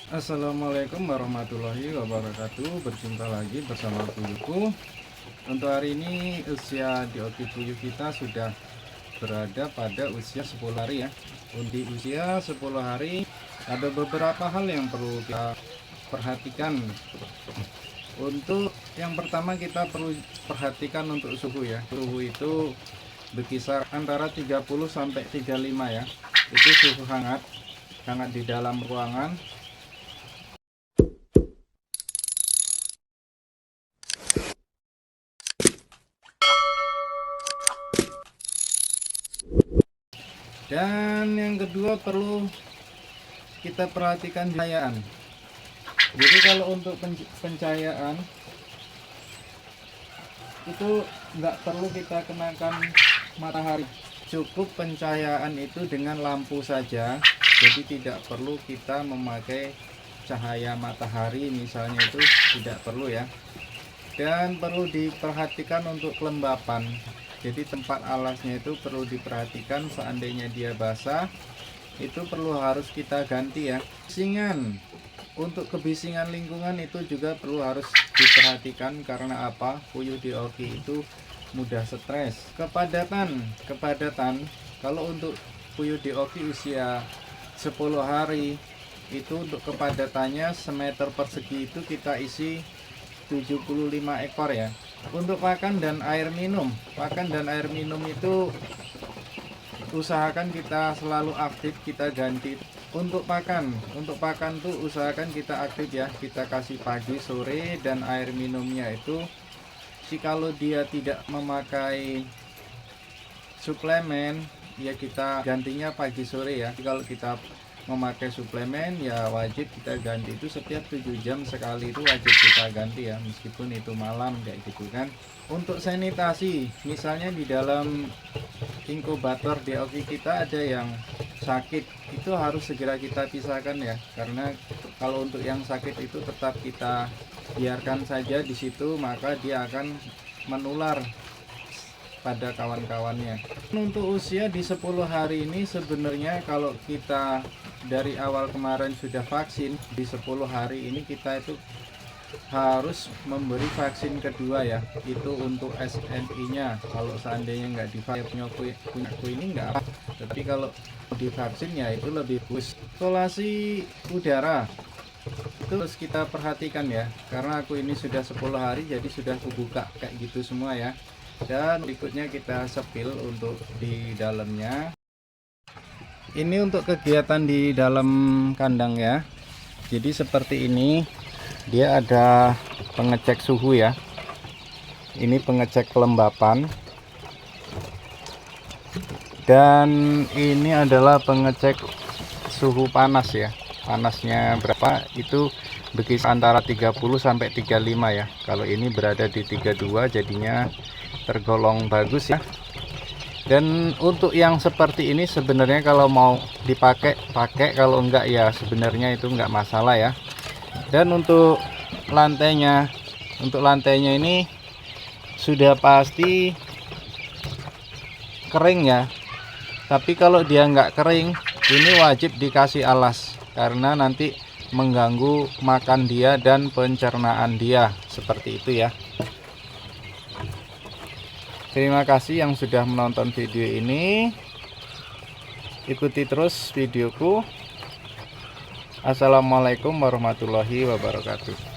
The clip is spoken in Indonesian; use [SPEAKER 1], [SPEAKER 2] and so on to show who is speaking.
[SPEAKER 1] Assalamualaikum warahmatullahi wabarakatuh. Berjumpa lagi bersama Puyuhku. Untuk hari ini usia di Oki Puyuh kita sudah berada pada usia 10 hari ya. Untuk usia 10 hari ada beberapa hal yang perlu kita perhatikan. Untuk yang pertama kita perlu perhatikan untuk suhu ya. Suhu itu berkisar antara 30 sampai 35 ya. Itu suhu hangat di dalam ruangan. Dan yang kedua perlu kita perhatikan pencahayaan. Jadi kalau untuk pencahayaan itu nggak perlu kita kenakan matahari, cukup pencahayaan itu dengan lampu saja. Jadi tidak perlu kita memakai cahaya matahari misalnya, itu tidak perlu ya. Dan perlu diperhatikan untuk kelembapan. Jadi tempat alasnya itu perlu diperhatikan, seandainya dia basah itu harus kita ganti ya. Kebisingan, untuk kebisingan lingkungan itu juga harus diperhatikan. Karena apa? Puyuh di Oki itu mudah stres. Kepadatan kalau untuk puyuh di Oki usia 10 hari itu untuk kepadatannya semeter persegi itu kita isi 75 ekor ya. Untuk pakan dan air minum itu usahakan kita selalu aktif, kita ganti. Untuk pakan tuh usahakan kita aktif ya, kita kasih pagi sore. Dan air minumnya itu kalau dia tidak memakai suplemen ya kita gantinya pagi sore ya. Kalau kita memakai suplemen ya wajib kita ganti itu setiap 7 jam sekali, itu wajib kita ganti ya, meskipun itu malam kayak gitu kan. Untuk sanitasi, misalnya di dalam inkubator di Oki kita ada yang sakit, itu harus segera kita pisahkan ya. Karena kalau untuk yang sakit itu tetap kita biarkan saja di situ, maka dia akan menular pada kawan-kawannya. Untuk usia di 10 hari ini sebenarnya kalau kita dari awal kemarin sudah vaksin, di 10 hari ini kita itu harus memberi vaksin kedua ya. Itu untuk SNI nya, kalau seandainya nggak divaksin punya ini nggak apa, tapi kalau divaksin ya itu lebih bagus. Sirkulasi udara itu harus kita perhatikan ya, karena aku ini sudah 10 hari jadi sudah kubuka kayak gitu semua ya. Dan berikutnya kita sepil untuk di dalamnya. Ini untuk kegiatan di dalam kandang ya. Jadi seperti ini, dia ada pengecek suhu ya. Ini pengecek kelembapan. Dan ini adalah pengecek suhu panas ya. Panasnya berapa itu berkisar antara 30 sampai 35 ya. Kalau ini berada di 32 jadinya tergolong bagus ya. Dan untuk yang seperti ini sebenarnya kalau mau dipakai pakai, kalau enggak ya sebenarnya itu enggak masalah ya. Dan untuk lantainya ini sudah pasti kering ya. Tapi kalau dia enggak kering, ini wajib dikasih alas karena nanti mengganggu makan dia dan pencernaan dia, seperti itu ya. Terima kasih yang sudah menonton video ini. Ikuti terus videoku. Assalamualaikum warahmatullahi wabarakatuh.